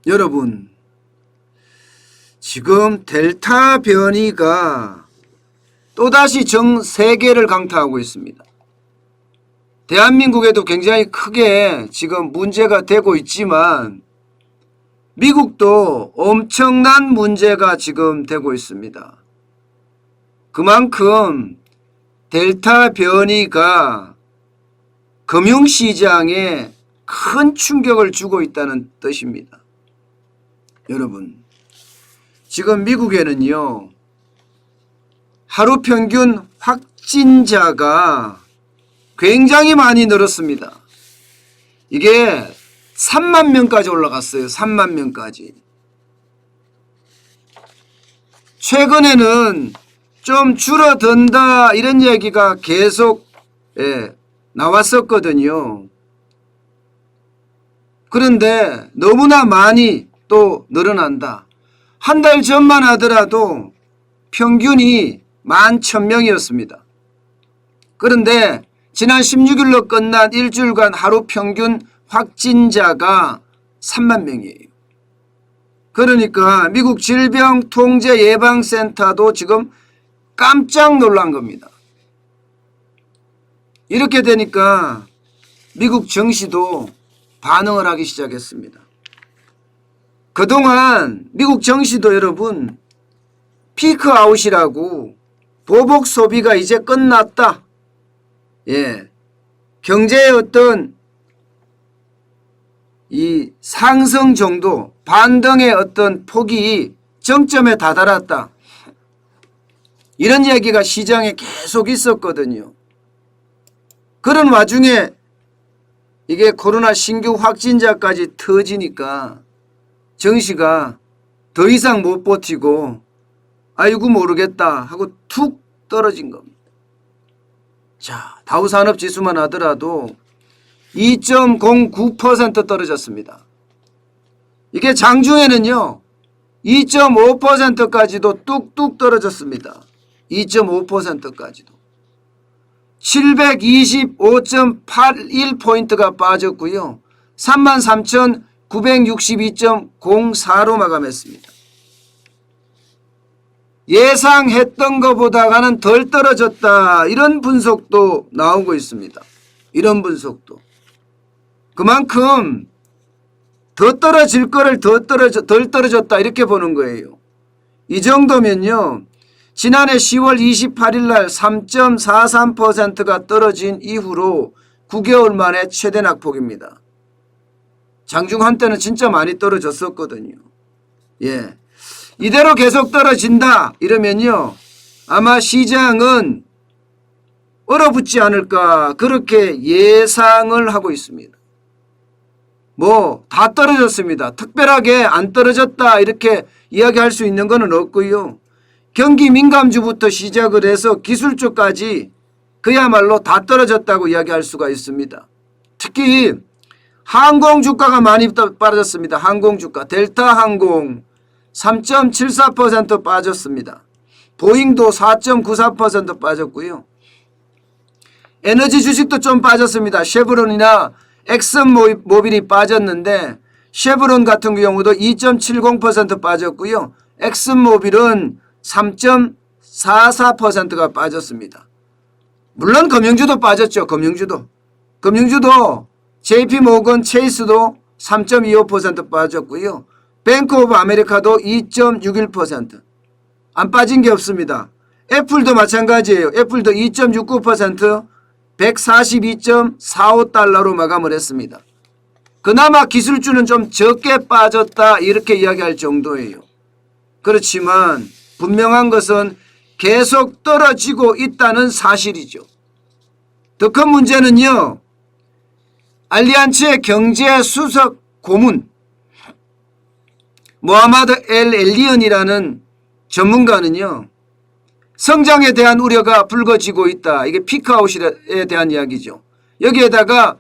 여러분, 지금 델타 변이가 또다시 전 세계를 강타하고 있습니다. 대한민국에도 굉장히 크게 지금 문제가 되고 있지만 미국도 엄청난 문제가 지금 되고 있습니다. 그만큼 델타 변이가 금융시장에 큰 충격을 주고 있다는 뜻입니다. 여러분, 지금 미국에는요, 하루 평균 확진자가 굉장히 많이 늘었습니다. 이게 3만 명까지 올라갔어요. 3만 명까지. 최근에는 좀 줄어든다 이런 얘기가 계속 나왔었거든요. 그런데 너무나 많이 또 늘어난다. 한 달 전만 하더라도 평균이 11,000명이었습니다. 그런데 지난 16일로 끝난 일주일간 하루 평균 확진자가 3만 명이에요. 그러니까 미국 질병통제예방센터도 지금 깜짝 놀란 겁니다. 이렇게 되니까 미국 증시도 반응을 하기 시작했습니다. 그동안 미국 증시도 여러분 피크아웃이라고 보복 소비가 이제 끝났다. 경제의 어떤 이 상승 정도, 반등의 어떤 폭이 정점에 다다랐다. 이런 이야기가 시장에 계속 있었거든요. 그런 와중에 이게 코로나 신규 확진자까지 터지니까 증시가 더 이상 못 버티고 아이고 모르겠다 하고 툭 떨어진 겁니다. 자, 다우산업지수만 하더라도 2.09% 떨어졌습니다. 이게 장중에는요 2.5%까지도 뚝뚝 떨어졌습니다. 2.5%까지도 725.81포인트가 빠졌고요. 33,962.04로 마감했습니다. 예상했던 것보다는 덜 떨어졌다. 이런 분석도 나오고 있습니다. 이런 분석도. 그만큼 더 떨어질 거를 덜 떨어졌다 이렇게 보는 거예요. 이 정도면요. 지난해 10월 28일 날 3.43%가 떨어진 이후로 9개월 만에 최대 낙폭입니다. 장중 한때는 진짜 많이 떨어졌었거든요. 이대로 계속 떨어진다 이러면요. 아마 시장은 얼어붙지 않을까 그렇게 예상을 하고 있습니다. 뭐 다 떨어졌습니다. 특별하게 안 떨어졌다 이렇게 이야기할 수 있는 건 없고요. 경기 민감주부터 시작을 해서 기술주까지 그야말로 다 떨어졌다고 이야기할 수가 있습니다. 특히 항공주가가 많이 빠졌습니다. 항공주가 델타항공 3.74% 빠졌습니다. 보잉도 4.94% 빠졌고요. 에너지 주식도 좀 빠졌습니다. 쉐브론이나 엑슨모빌이 빠졌는데 쉐브론 같은 경우도 2.70% 빠졌고요. 엑슨모빌은 3.44%가 빠졌습니다. 물론 금융주도 빠졌죠. 금융주도 JP모건 체이스도 3.25% 빠졌고요. 뱅크 오브 아메리카도 2.61%. 안 빠진 게 없습니다. 애플도 마찬가지예요. 애플도 2.69% 142.45달러로 마감을 했습니다. 그나마 기술주는 좀 적게 빠졌다 이렇게 이야기할 정도예요. 그렇지만 분명한 것은 계속 떨어지고 있다는 사실이죠. 더 큰 문제는요. 알리안츠의 경제수석 고문 모하마드 엘 엘리언이라는 전문가는요. 성장에 대한 우려가 불거지고 있다. 이게 피크아웃에 대한 이야기죠. 여기에다가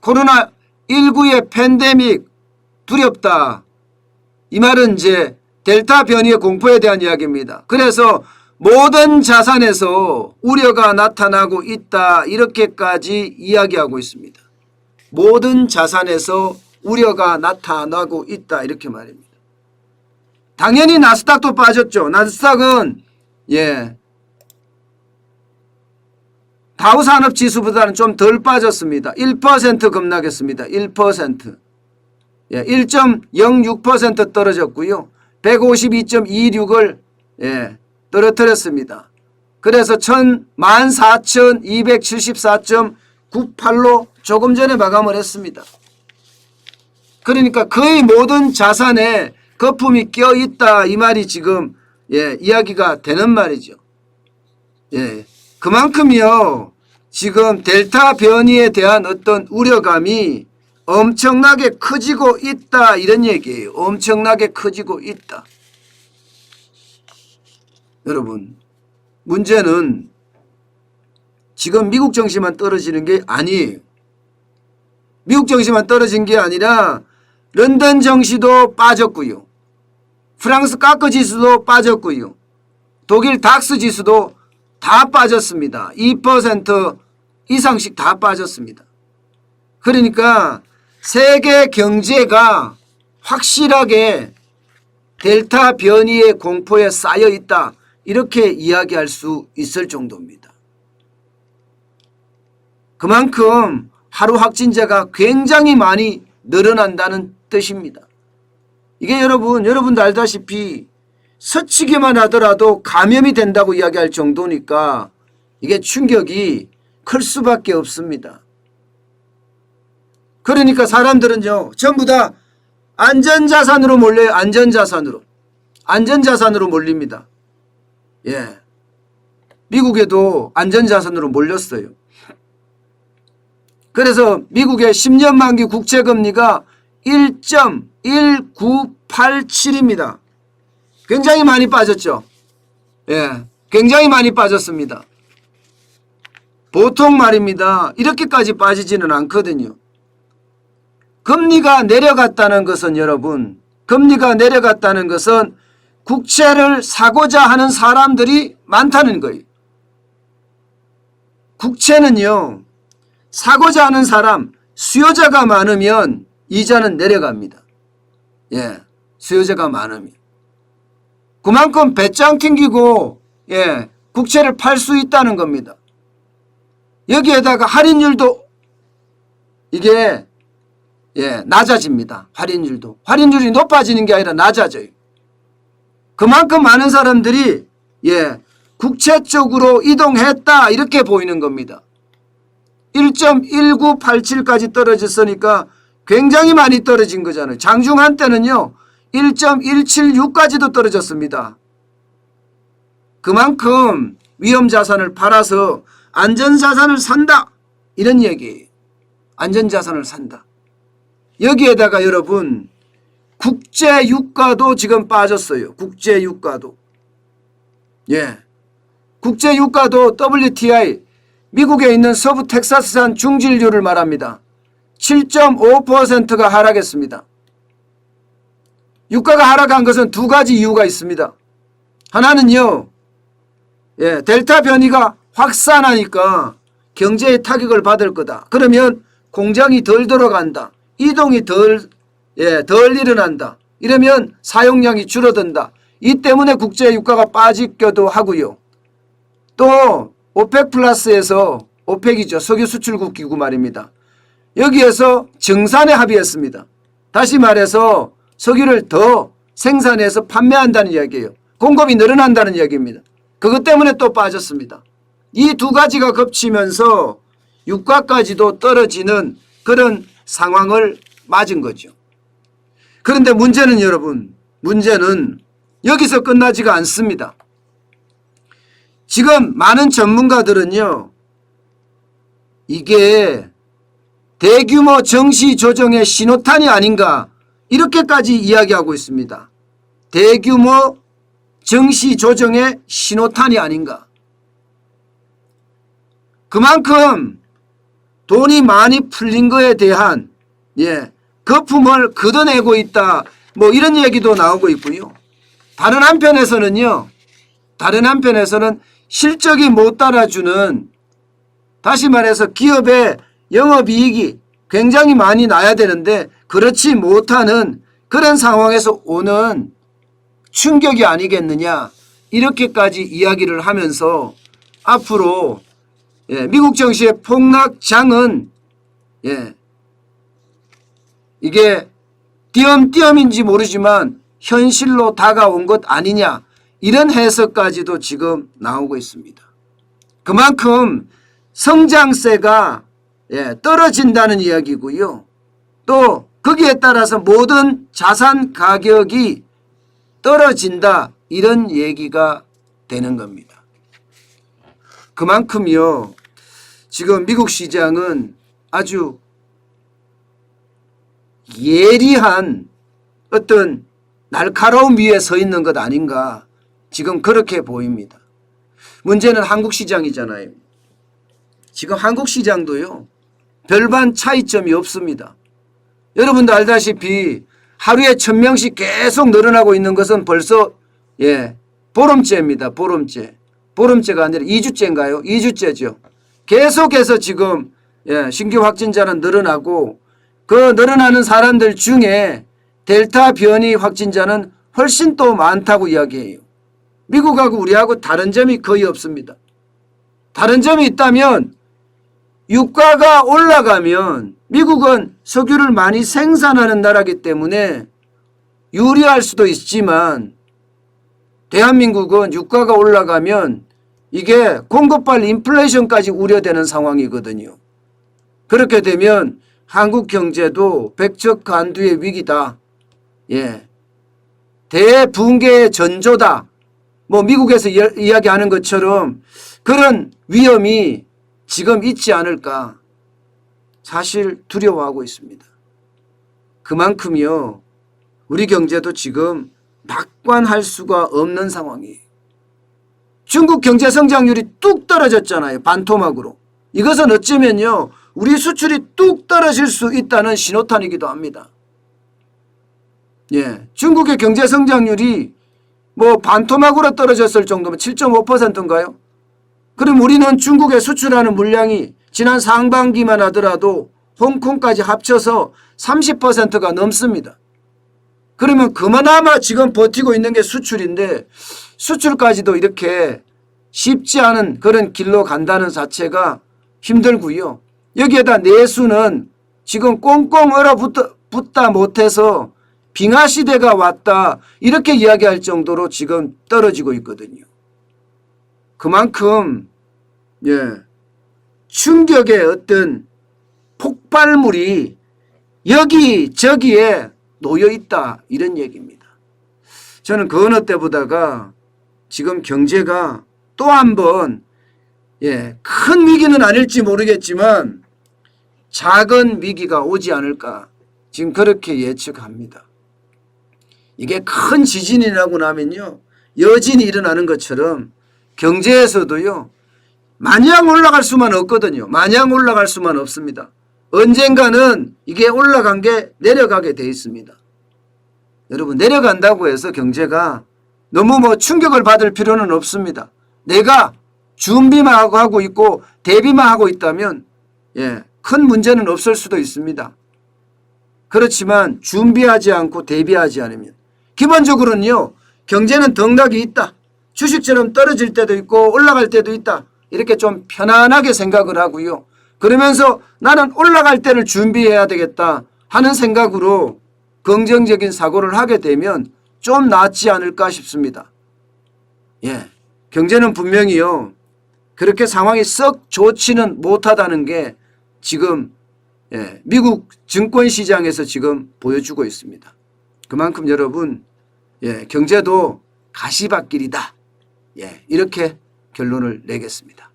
코로나19의 팬데믹 두렵다. 이 말은 이제 델타 변이의 공포에 대한 이야기입니다. 그래서 모든 자산에서 우려가 나타나고 있다. 이렇게까지 이야기하고 있습니다. 모든 자산에서 우려가 나타나고 있다 이렇게 말입니다. 당연히 나스닥도 빠졌죠. 나스닥은 다우산업지수보다는 좀 덜 빠졌습니다. 1% 급락했습니다. 1%. 1.06% 떨어졌고요. 152.26을 떨어뜨렸습니다. 그래서 14,274.98로 조금 전에 마감을 했습니다. 그러니까 거의 모든 자산에 거품이 껴있다 이 말이 지금 이야기가 되는 말이죠. 그만큼요 지금 델타 변이에 대한 어떤 우려감이 엄청나게 커지고 있다 이런 얘기예요. 엄청나게 커지고 있다. 여러분 문제는 지금 미국 증시만 떨어지는 게 아니에요. 미국 증시만 떨어진 게 아니라 런던 증시도 빠졌고요. 프랑스 카크 지수도 빠졌고요. 독일 닥스 지수도 다 빠졌습니다. 2% 이상씩 다 빠졌습니다. 그러니까 세계 경제가 확실하게 델타 변이의 공포에 쌓여 있다 이렇게 이야기할 수 있을 정도입니다. 그만큼 하루 확진자가 굉장히 많이 늘어난다는 뜻입니다. 이게 여러분도 알다시피 스치기만 하더라도 감염이 된다고 이야기할 정도니까 이게 충격이 클 수밖에 없습니다. 그러니까 사람들은요 전부 다 안전자산으로 몰려요. 안전자산으로 몰립니다. 미국에도 안전자산으로 몰렸어요. 그래서 미국의 10년 만기 국채금리가 1.1987입니다. 굉장히 많이 빠졌죠. 굉장히 많이 빠졌습니다. 보통 말입니다. 이렇게까지 빠지지는 않거든요. 금리가 내려갔다는 것은 여러분, 금리가 내려갔다는 것은 국채를 사고자 하는 사람들이 많다는 거예요. 국채는요, 사고자 하는 사람, 수요자가 많으면 이자는 내려갑니다. 수요자가 많으면. 그만큼 배짱 튕기고 국채를 팔 수 있다는 겁니다. 여기에다가 할인율도 이게 낮아집니다. 할인율이 높아지는 게 아니라 낮아져요. 그만큼 많은 사람들이 국채 쪽으로 이동했다 이렇게 보이는 겁니다. 1.1987까지 떨어졌으니까 굉장히 많이 떨어진 거잖아요. 장중 한때는요 1.176까지도 떨어졌습니다. 그만큼 위험자산을 팔아서 안전자산을 산다 이런 얘기예요. 안전자산을 산다. 여기에다가 여러분 국제유가도 지금 빠졌어요. 국제유가도. 국제유가도 WTI 미국에 있는 서부 텍사스산 중진류를 말합니다. 7.5%가 하락했습니다. 유가가 하락한 것은 두 가지 이유가 있습니다. 하나는요. 델타 변이가 확산하니까 경제에 타격을 받을 거다. 그러면 공장이 덜 돌아간다. 이동이 덜 일어난다. 이러면 사용량이 줄어든다. 이 때문에 국제유가가 빠지기도 하고요. 또 오펙 플러스에서 오펙이죠. 석유 수출국 기구 말입니다. 여기에서 증산에 합의했습니다. 다시 말해서 석유를 더 생산해서 판매한다는 이야기예요. 공급이 늘어난다는 이야기입니다. 그것 때문에 또 빠졌습니다. 이 두 가지가 겹치면서 유가까지도 떨어지는 그런 상황을 맞은 거죠. 그런데 문제는 여러분, 문제는 여기서 끝나지가 않습니다. 지금 많은 전문가들은요, 이게 대규모 정시 조정의 신호탄이 아닌가 이렇게까지 이야기하고 있습니다. 대규모 정시 조정의 신호탄이 아닌가. 그만큼 돈이 많이 풀린 거에 대한 거품을 걷어내고 있다. 뭐 이런 얘기도 나오고 있고요. 다른 한편에서는 실적이 못 따라주는, 다시 말해서 기업의 영업이익이 굉장히 많이 나야 되는데 그렇지 못하는 그런 상황에서 오는 충격이 아니겠느냐 이렇게까지 이야기를 하면서 앞으로 미국 증시의 폭락장은 이게 띄엄띄엄인지 모르지만 현실로 다가온 것 아니냐 이런 해석까지도 지금 나오고 있습니다. 그만큼 성장세가 떨어진다는 이야기고요. 또 거기에 따라서 모든 자산 가격이 떨어진다 이런 얘기가 되는 겁니다. 그만큼요 지금 미국 시장은 아주 예리한 어떤 날카로움 위에 서 있는 것 아닌가 지금 그렇게 보입니다. 문제는 한국 시장이잖아요. 지금 한국 시장도요 별반 차이점이 없습니다. 여러분도 알다시피 하루에 1000명씩 계속 늘어나고 있는 것은 벌써 보름째입니다. 보름째가 아니라 2주째인가요? 2주째죠. 계속해서 지금 신규 확진자는 늘어나고 그 늘어나는 사람들 중에 델타 변이 확진자는 훨씬 또 많다고 이야기해요. 미국하고 우리하고 다른 점이 거의 없습니다. 다른 점이 있다면 유가가 올라가면 미국은 석유를 많이 생산하는 나라이기 때문에 유리할 수도 있지만 대한민국은 유가가 올라가면 이게 공급발 인플레이션까지 우려되는 상황이거든요. 그렇게 되면 한국 경제도 백척간두의 위기다. 대붕괴의 전조다. 뭐 미국에서 이야기하는 것처럼 그런 위험이 지금 있지 않을까 사실 두려워하고 있습니다. 그만큼요 우리 경제도 지금 낙관할 수가 없는 상황이에요. 중국 경제 성장률이 뚝 떨어졌잖아요. 반토막으로. 이것은 어쩌면요 우리 수출이 뚝 떨어질 수 있다는 신호탄이기도 합니다. 중국의 경제 성장률이 뭐 반토막으로 떨어졌을 정도면 7.5%인가요? 그럼 우리는 중국에 수출하는 물량이 지난 상반기만 하더라도 홍콩까지 합쳐서 30%가 넘습니다. 그러면 그나마 지금 버티고 있는 게 수출인데 수출까지도 이렇게 쉽지 않은 그런 길로 간다는 자체가 힘들고요. 여기에다 내수는 지금 꽁꽁 얼어붙다 못해서 빙하시대가 왔다 이렇게 이야기할 정도로 지금 떨어지고 있거든요. 그만큼 충격의 어떤 폭발물이 여기저기에 놓여있다 이런 얘기입니다. 저는 그 어느 때보다가 지금 경제가 또 한 번 큰 위기는 아닐지 모르겠지만 작은 위기가 오지 않을까 지금 그렇게 예측합니다. 이게 큰 지진이라고 나면요 여진이 일어나는 것처럼 경제에서도요 마냥 올라갈 수만 없거든요. 마냥 올라갈 수만 없습니다. 언젠가는 이게 올라간 게 내려가게 돼 있습니다. 여러분 내려간다고 해서 경제가 너무 뭐 충격을 받을 필요는 없습니다. 내가 준비만 하고 있고 대비만 하고 있다면 큰 문제는 없을 수도 있습니다. 그렇지만 준비하지 않고 대비하지 않으면 기본적으로는요 경제는 등락이 있다. 주식처럼 떨어질 때도 있고 올라갈 때도 있다. 이렇게 좀 편안하게 생각을 하고요. 그러면서 나는 올라갈 때를 준비해야 되겠다 하는 생각으로 긍정적인 사고를 하게 되면 좀 낫지 않을까 싶습니다. 경제는 분명히요 그렇게 상황이 썩 좋지는 못하다는 게 지금 미국 증권시장에서 지금 보여주고 있습니다. 그만큼 여러분 경제도 가시밭길이다. 이렇게 결론을 내겠습니다.